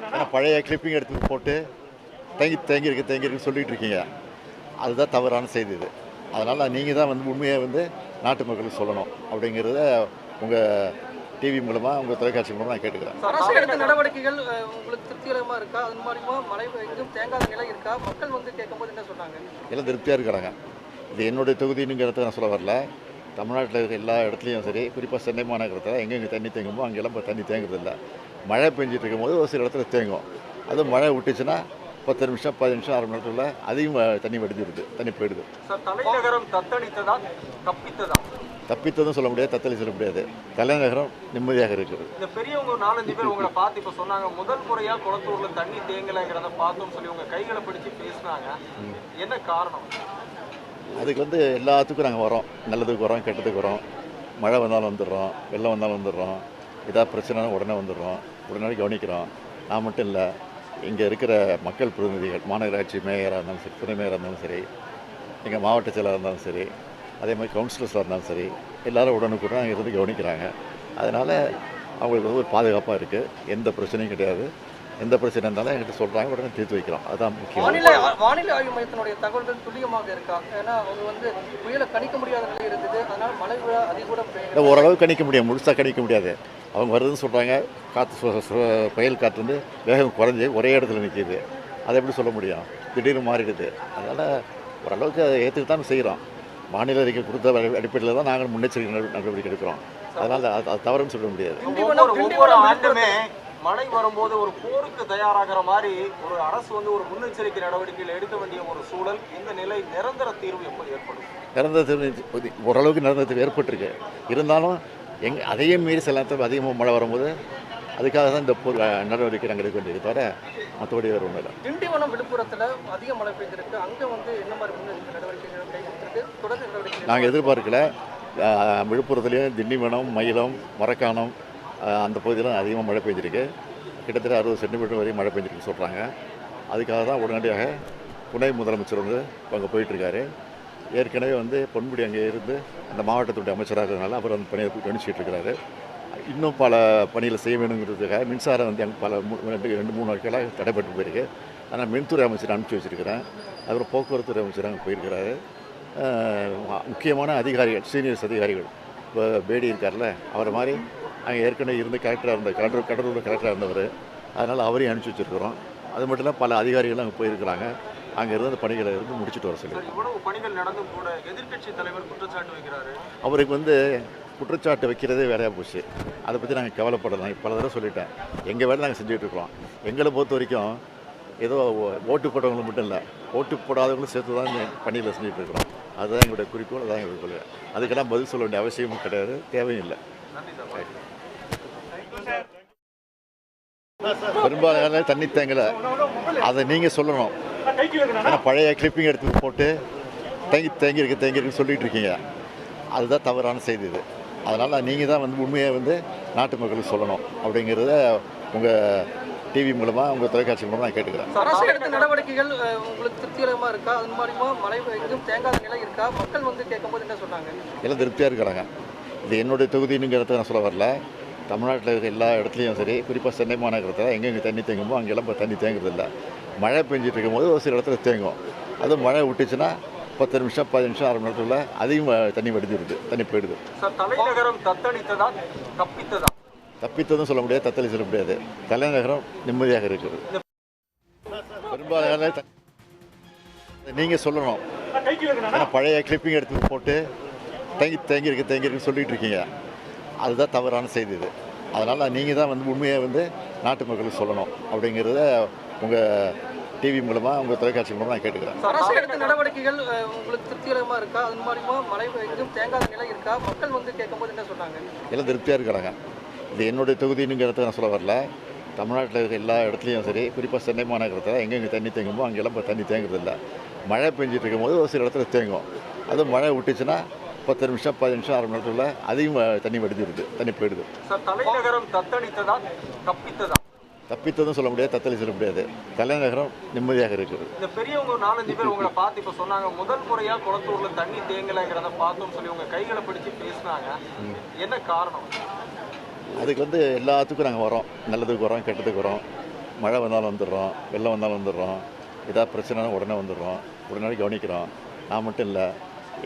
ஏன்னா பழைய கிளிப்பிங் எடுத்து போட்டு தேங்கியிருக்கு சொல்லிகிட்டு இருக்கீங்க. அதுதான் தவறான செய்தி இது. அதனால் நீங்கள் தான் வந்து உண்மையை வந்து நாட்டு மக்களுக்கு சொல்லணும் அப்படிங்கிறத உங்கள் டிவி மூலமாக உங்கள் தொலைக்காட்சி மூலமாக நான் கேட்டுக்கிறேன். அரசு எடுத்த நடவடிக்கைகள் உங்களுக்கு திருப்திகரமாக இருக்கா? அது மூலிமா மழை எங்கும் தேங்காத நிலை இருக்கா? மக்கள் வந்து கேட்கும்போது என்ன சொன்னாங்க? எல்லாம் திருப்தியாக இருக்கிறாங்க. இது என்னுடைய தொகுதினுங்கிறத நான் சொல்ல வரல. தமிழ்நாட்டில் இருக்க எல்லா இடத்துலையும் சரி, குறிப்பாக சென்னை மாநகரத்தில் எங்கெங்கே தண்ணி தேங்குமோ அங்கெல்லாம் இப்போ தண்ணி தேங்குறதில்ல. மழை பெஞ்சிட்டு இருக்கும்போது ஒரு சில இடத்துல தேங்கும். அதுவும் மழை விட்டுச்சுன்னா 10 நிமிஷம் 15 நிமிஷம் அரை மணி நேரத்துக்குள்ள அதிகம் தண்ணி வடிஞ்சிருது, தண்ணி போயிடுது. சார், தலைநகரம் தத்தளித்ததா தப்பித்ததா? தப்பித்ததும் சொல்ல முடியாது, தத்தளி சொல்ல முடியாது. தலைநகரம் நிம்மதியாக இருக்குது. இந்த பெரியவங்க 4-5 பேர் உங்களை பார்த்து இப்போ சொன்னாங்க, முதல் முறையாக குளத்தூரில் தண்ணி தேங்கலைங்கிறத பார்த்தோம்னு சொல்லி உங்கள் கைகளை பிடிச்சி பேசினாங்க. என்ன காரணம்? அதுக்கு வந்து எல்லாத்துக்கும் நாங்கள் வரோம். நல்லதுக்கு வரோம், கெட்டதுக்கு வரோம். மழை வந்தாலும் வந்துடுறோம், வெள்ளம் வந்தாலும் வந்துடுறோம். ஏதாவது பிரச்சனைனா உடனே வந்துடுறோம், உடனே கவனிக்கிறோம். நான் மட்டும் இல்லை, இங்கே இருக்கிற மக்கள் பிரதிநிதிகள், மாநகராட்சி மேயராக இருந்தாலும் சரி, துணை மேயராக இருந்தாலும் சரி, எங்கள் மாவட்ட செயலாளராக இருந்தாலும் சரி, அதே மாதிரி கவுன்சிலர்ஸாக இருந்தாலும் சரி, எல்லோரும் உடனுக்குடன் இருந்து கவனிக்கிறாங்க. அதனால் அவங்களுக்கு வந்து ஒரு பாதுகாப்பாக இருக்குது. எந்த பிரச்சனையும் கிடையாது. எந்த பிரச்சனை இருந்தாலும் என்கிட்ட சொல்கிறாங்க, உடனே தீர்த்து வைக்கிறோம். அதுதான் முக்கியம். வானிலை ஆய்வு மையத்தினுடைய தகவல்கள் துல்லியமாக இருக்கா? ஏன்னா அவங்க வந்து புயலை கணிக்க முடியாத நிலை இருந்தது. அதனால் மழை விழா அதிக ஓரளவு கணிக்க முடியும், முழுசாக கணிக்க முடியாது. அவங்க வருதுன்னு சொல்கிறாங்க, காற்று புயல் காற்று வந்து வேகம் குறைஞ்சி ஒரே இடத்துல நிற்கிது. அதை எப்படி சொல்ல முடியும்? திடீர்னு மாறிடுது. அதனால் ஓரளவுக்கு அதை ஏற்றுக்கு தான் செய்கிறோம். வானிலை அறிக்கை கொடுத்த அடிப்படையில் தான் நாங்கள் முன்னெச்சரிக்கை நடவடிக்கை எடுக்கிறோம். அதனால் அது தவறுன்னு சொல்ல முடியாது. ஒவ்வொரு ஆண்டுமே மழை வரும்போது ஒரு போருக்கு தயாராகிற மாதிரி ஒரு அரசு வந்து ஒரு முன்னெச்சரிக்கை நடவடிக்கைகள் எடுக்க வேண்டிய ஒரு சூழல். இந்த நிலை நிரந்தர தீர்வு எப்போ ஏற்படும்? நிரந்தர தீர்வு ஓரளவுக்கு நிரந்தர தீர்வு ஏற்பட்டிருக்கு. இருந்தாலும் அதையும் மீறி சில நேரத்தில் அதிகமாக மழை வரும்போது அதுக்காக தான் இந்த நடவடிக்கை நாங்கள் எடுக்க வேண்டியது, தவிர மற்றபடி வேறு ஒன்றும் இல்லை. திண்டிவனம் விழுப்புரத்தில் அதிக மழை பெய்திருக்கு. அங்கே வந்து என்ன மாதிரி முன்னெச்சரிக்கை நடவடிக்கைகள் கைவிட்டிருக்கு? தொடர் நடவடிக்கை நாங்கள் எதிர்பார்க்கல. விழுப்புரத்துலேயும் திண்டிவனம், மயிலம், மரக்காணம் அந்த பகுதியெலாம் அதிகமாக மழை பெஞ்சிருக்கு. கிட்டத்தட்ட 60 சென்டிமீட்டர் வரையும் மழை பெஞ்சிருக்கு சொல்கிறாங்க. அதுக்காக தான் உடனடியாக துணை முதலமைச்சர் வந்து அங்கே போயிட்டுருக்காரு. ஏற்கனவே வந்து பொன்முடி அங்கே இருந்து அந்த மாவட்டத்துடைய அமைச்சராக இருக்கிறதுனால அவர் அந்த பணியை கவனிச்சிட்டு இருக்கிறாரு. இன்னும் பல பணிகளை செய்ய வேணுங்கிறதுக்காக மின்சாரம் வந்து அங்கே பல 2-3 நாட்களாக தடைப்பட்டு போயிருக்கு. ஆனால் மின்துறை அமைச்சர் அனுப்பிச்சி வச்சுருக்கிறேன். அப்புறம் போக்குவரத்துறை அமைச்சர் அங்கே போயிருக்கிறாரு. முக்கியமான அதிகாரிகள், சீனியர்ஸ் அதிகாரிகள், இப்போ பேடி இருக்கார்ல, அவரை மாதிரி அங்கே ஏற்கனவே இருந்து கலெக்டராக இருந்த கடலூரில் கலெக்டராக இருந்தவர். அதனால் அவரையும் அனுப்பிச்சி வச்சுருக்கிறோம். அது மட்டும் இல்லை, பல அதிகாரிகளும் அங்கே போயிருக்கிறாங்க. அங்கே இருந்து அந்த பணிகளை இருந்து முடிச்சுட்டு வர சொல்லி. இவ்வளவு பணிகள் நடந்தும் கூட எதிர்க்கட்சி தலைவர் குற்றச்சாட்டு வைக்கிறாரு. அவருக்கு வந்து குற்றச்சாட்டு வைக்கிறதே வேலையாக போச்சு. அதை பற்றி நாங்கள் கவலைப்படலாம். பல தடவை சொல்லிட்டேன். எங்கள் வேலை நாங்கள் செஞ்சுட்ருக்கோம். எங்களை பொறுத்த வரைக்கும் ஏதோ ஓட்டு போட்டவங்களும் மட்டும் இல்லை, ஓட்டு போடாதவங்களும் சேர்த்து தான் பணியில் செஞ்சுட்ருக்கிறோம். அதுதான் எங்களுடைய குறிக்கோள், அதுதான் எங்களுடைய கொள்கை. அதுக்கெல்லாம் பதில் சொல்ல வேண்டிய அவசியமும் கிடையாது, தேவையும் இல்லை. பெரும்பாலான தண்ணி தேங்கலை, அதை நீங்கள் சொல்லணும். ஏன்னா பழைய கிளிப்பிங் எடுத்து போட்டு தேங்கியிருக்கு சொல்லிகிட்டு இருக்கீங்க. அதுதான் தவறான செய்தி இது. அதனால் நீங்கள் தான் வந்து உண்மையை வந்து நாட்டு மக்களுக்கு சொல்லணும் அப்படிங்கிறத உங்கள் டிவி மூலமாக உங்கள் தொலைக்காட்சி மூலமாக நான் கேட்டுக்கிறேன். அரசு எடுத்த நடவடிக்கைகள் உங்களுக்கு திருப்திகரமாக இருக்கா? அது மூலிமா மழை எங்கும் தேங்காத நிலை இருக்கா? மக்கள் வந்து கேட்கும்போது என்ன சொன்னாங்க? எல்லாம் திருப்தியாக இருக்கிறாங்க. இது என்னுடைய தொகுதினுங்கிறத நான் சொல்ல வரல. தமிழ்நாட்டில் இருக்க எல்லா இடத்துலையும் சரி, குறிப்பாக சென்னை மாநகரத்தில் எங்கெங்கே தண்ணி தேங்குமோ அங்கெல்லாம் இப்போ தண்ணி தேங்குறதில்ல. மழை பெஞ்சிட்டு இருக்கும்போது ஒரு சில இடத்துல தேங்கும். அதுவும் மழை விட்டுச்சுன்னா 10 நிமிஷம் 15 நிமிஷம் அரை மணி நேரத்துக்குள்ள அதிகம் தண்ணி வடிஞ்சிருது, தண்ணி போயிடுது. சார், தலைநகரம் தத்தளித்ததா தப்பித்ததா? தப்பித்ததும் சொல்ல முடியாது, தத்தளி சொல்ல முடியாது. தலைநகரம் நிம்மதியாக இருக்குது. பெரும்பாலான நீங்கள் சொல்லணும். ஏன்னா பழைய கிளிப்பிங் எடுத்து போட்டு தேங்கியிருக்கு சொல்லிகிட்டு இருக்கீங்க. அதுதான் தவறான செய்தி இது. அதனால் நீங்கள் தான் வந்து உண்மையை வந்து நாட்டு மக்களுக்கு சொல்லணும் அப்படிங்கிறத உங்கள் டிவி மூலமாக உங்கள் தொலைக்காட்சி மூலமாக நான் கேட்டுக்கிறேன். அரசு எடுத்த நடவடிக்கைகள் உங்களுக்கு திருப்திகரமாக இருக்கா? அது மூலிமா மழை எங்கும் தேங்காத நிலை இருக்கா? மக்கள் வந்து கேட்கும்போது என்ன சொன்னாங்க? எல்லாம் திருப்தியாக இருக்கிறாங்க. இது என்னுடைய தொகுதினுங்கிறத நான் சொல்ல வரல. தமிழ்நாட்டில் இருக்க எல்லா இடத்துலையும் சரி, குறிப்பாக சென்னை மாநகரத்தில் எங்கெங்கே தண்ணி தேங்குமோ அங்கெல்லாம் இப்போ தண்ணி தேங்குறதில்ல. மழை பெஞ்சிட்டு இருக்கும்போது ஒரு சில இடத்துல தேங்கும். அதுவும் மழை விட்டுச்சுன்னா 10 நிமிஷம் 15 நிமிஷம் அரை மணி நேரத்துக்குள்ள அதிகம் தண்ணி வடிஞ்சிருது, தண்ணி போயிடுது. சார், தலைநகரம் தத்தளித்ததா தப்பித்ததா? தப்பித்ததும் சொல்ல முடியாது, தத்தளி சொல்ல முடியாது. தலைநகரம் நிம்மதியாக இருக்குது. இந்த பெரியவங்க 4-5 பேர் உங்களை பார்த்து இப்போ சொன்னாங்க, முதல் முறையாக குளத்தூரில் தண்ணி தேங்கலைங்கிறத பார்த்தோம்னு சொல்லி உங்கள் கைகளை பிடிச்சி பேசினாங்க. என்ன காரணம்? அதுக்கு வந்து எல்லாத்துக்கும் நாங்கள் வரோம். நல்லதுக்கு வரோம், கெட்டதுக்கு வரோம். மழை வந்தாலும் வந்துடுறோம், வெள்ளம் வந்தாலும் வந்துடுறோம், ஏதாவது பிரச்சனைனா உடனே வந்துடுறோம், உடனே கவனிக்கிறோம். நான் மட்டும் இல்லை,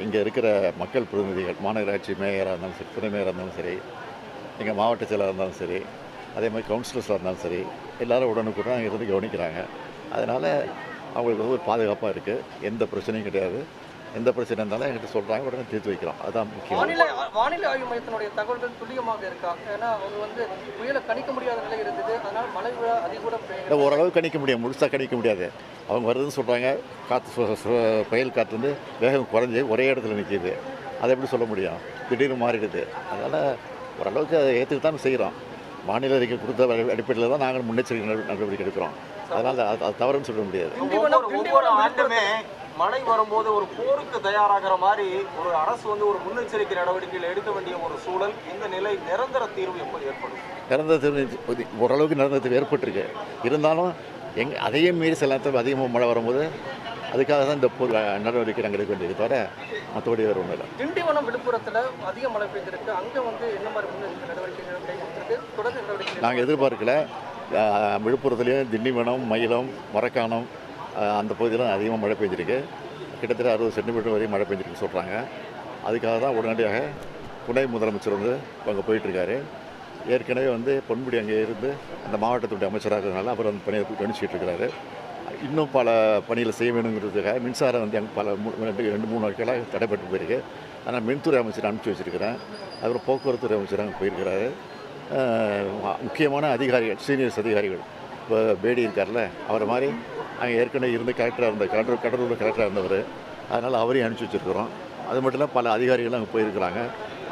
இங்கே இருக்கிற மக்கள் பிரதிநிதிகள், மாநகராட்சி மேயராக இருந்தாலும் சரி, துணை மேயராக இருந்தாலும் சரி, எங்கள் மாவட்ட செயலாளராக இருந்தாலும் சரி, அதே மாதிரி கவுன்சிலர்ஸாக இருந்தாலும் சரி, எல்லோரும் உடனுக்குடன் இருந்து கவனிக்கிறாங்க. அதனால் அவங்களுக்கு வந்து ஒரு பாதுகாப்பாக இருக்குது. எந்த பிரச்சனையும் கிடையாது. எந்த பிரச்சனை இருந்தாலும் என்கிட்ட சொல்கிறாங்க, உடனே தீர்த்து வைக்கிறோம். அதுதான் முக்கியம். வானிலை ஆய்வு மையத்தினுடைய தகவல்கள் துல்லியமாக இருக்கா? ஏன்னா அவங்க வந்து புயலை கணிக்க முடியாத நிலை இருந்தது, அதனால் மழை விழா அதிகூட இல்லை, ஓரளவு கணிக்க முடியும், முழுசாக கணிக்க முடியாது. அவங்க வருதுன்னு சொல்கிறாங்க, காற்று புயல் காற்று வந்து வேகம் குறைஞ்சி ஒரே இடத்துல நிற்கிது. அதை எப்படி சொல்ல முடியும்? திடீர்னு மாறிடுது. அதனால் ஓரளவுக்கு அதை ஏற்றுக்கு தான் செய்கிறோம். வானிலை அறிக்கை கொடுத்த அடிப்படையில் தான் நாங்கள் முன்னெச்சரிக்கை நடவடிக்கை எடுக்கிறோம். அதனால் அது தவறுன்னு சொல்ல முடியாது. ஒவ்வொரு ஆண்டுமே மழை வரும்போது ஒரு போருக்கு தயாராகிற மாதிரி ஒரு அரசு வந்து ஒரு முன்னெச்சரிக்கை நடவடிக்கைகள் எடுக்க வேண்டிய ஒரு சூழல், இந்த நிலை நிரந்தர தீர்வு எப்போ ஏற்படும்? நிரந்தர தீர்வு ஓரளவுக்கு நிரந்தர தீர்வு ஏற்பட்டிருக்கு. இருந்தாலும் அதையும் மீறி சில நேரத்தில் அதிகமாக மழை வரும்போது அதுக்காக தான் இந்த நடவடிக்கை நாங்கள் எடுக்க வேண்டியது, தவிர மற்றபடி வேறு ஒன்றும் இல்லை. திண்டிவனம் விழுப்புரத்தில் அதிக மழை பெய்திருக்கு. அங்கே வந்து என்ன மாதிரி முன்னெச்சரிக்கை நடவடிக்கைகள் கைவிட்டிருக்கு? தொடர் நடவடிக்கை நாங்கள் எதிர்பார்க்கல. விழுப்புரத்துலேயும் திண்டிவனம், மயிலம், மரக்காணம் அந்த பகுதியெலாம் அதிகமாக மழை பெஞ்சிருக்கு. கிட்டத்தட்ட 60 சென்டிமீட்டர் வரையும் மழை பெஞ்சிருக்குன்னு சொல்கிறாங்க. அதுக்காக தான் உடனடியாக துணை முதலமைச்சர் வந்து அங்கே போயிட்டுருக்காரு. ஏற்கனவே வந்து பொன்முடி அங்கே இருந்து அந்த மாவட்டத்துடைய அமைச்சராக இருக்கிறதுனால அவர் அந்த பணியை கவனிச்சிட்டு இருக்கிறாரு. இன்னும் பல பணிகளை செய்ய வேணுங்கிறதுக்காக மின்சாரம் வந்து அங்கே பல 2-3 நாட்களாக தடைப்பட்டு போயிருக்கு. ஆனால் மின்துறை அமைச்சர் அனுப்பிச்சி வச்சுருக்கிறேன். அப்புறம் போக்குவரத்துறை அமைச்சர் அங்கே போயிருக்கிறாரு. முக்கியமான அதிகாரிகள், சீனியர்ஸ் அதிகாரிகள், இப்போ பேடி இருக்கார்ல, அவரை மாதிரி அங்கே ஏற்கனவே இருந்து கலெக்டராக இருந்த கடலூரில் கலெக்டராக இருந்தவர். அதனால் அவரையும் அனுப்பிச்சி வச்சுருக்கிறோம். அது மட்டும் இல்லை, பல அதிகாரிகள் அங்கே போயிருக்கிறாங்க.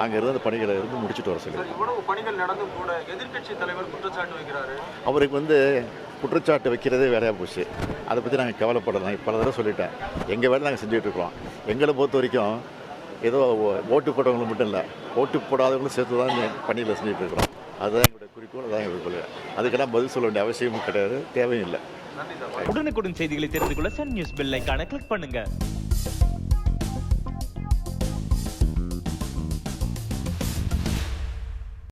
அங்கே இருந்து அந்த பணிகளை இருந்து முடிச்சுட்டு வர சொல்லி. இவ்வளவு பணிகள் நடந்தும் கூட எதிர்க்கட்சி தலைவர் குற்றச்சாட்டு வைக்கிறாரு. அவருக்கு வந்து குற்றச்சாட்டு வைக்கிறதே வேலையாக போச்சு. அதை பற்றி நாங்கள் கவலைப்படலாம். பல தடவை சொல்லிட்டேன். எங்கள் வேலை நாங்கள் செஞ்சுட்ருக்கோம். எங்களை பொறுத்த வரைக்கும் ஏதோ ஓட்டு போட்டவங்களும் மட்டும் இல்லை, ஓட்டு போடாதவங்களும் சேர்த்து தான் பணியில் செஞ்சுட்டு இருக்கிறோம். அதுதான் எங்களுடைய குறிக்கோள், அதுதான் எங்களுடைய கொள்கை. அதுக்கெல்லாம் பதில் சொல்ல வேண்டிய அவசியமும் கிடையாது, தேவையும் இல்லை. உடனுக்குடன் செய்திகளை தெரிந்து கொள்ள சன் நியூஸ் பெல் ஐகானை கிளிக் பண்ணுங்க.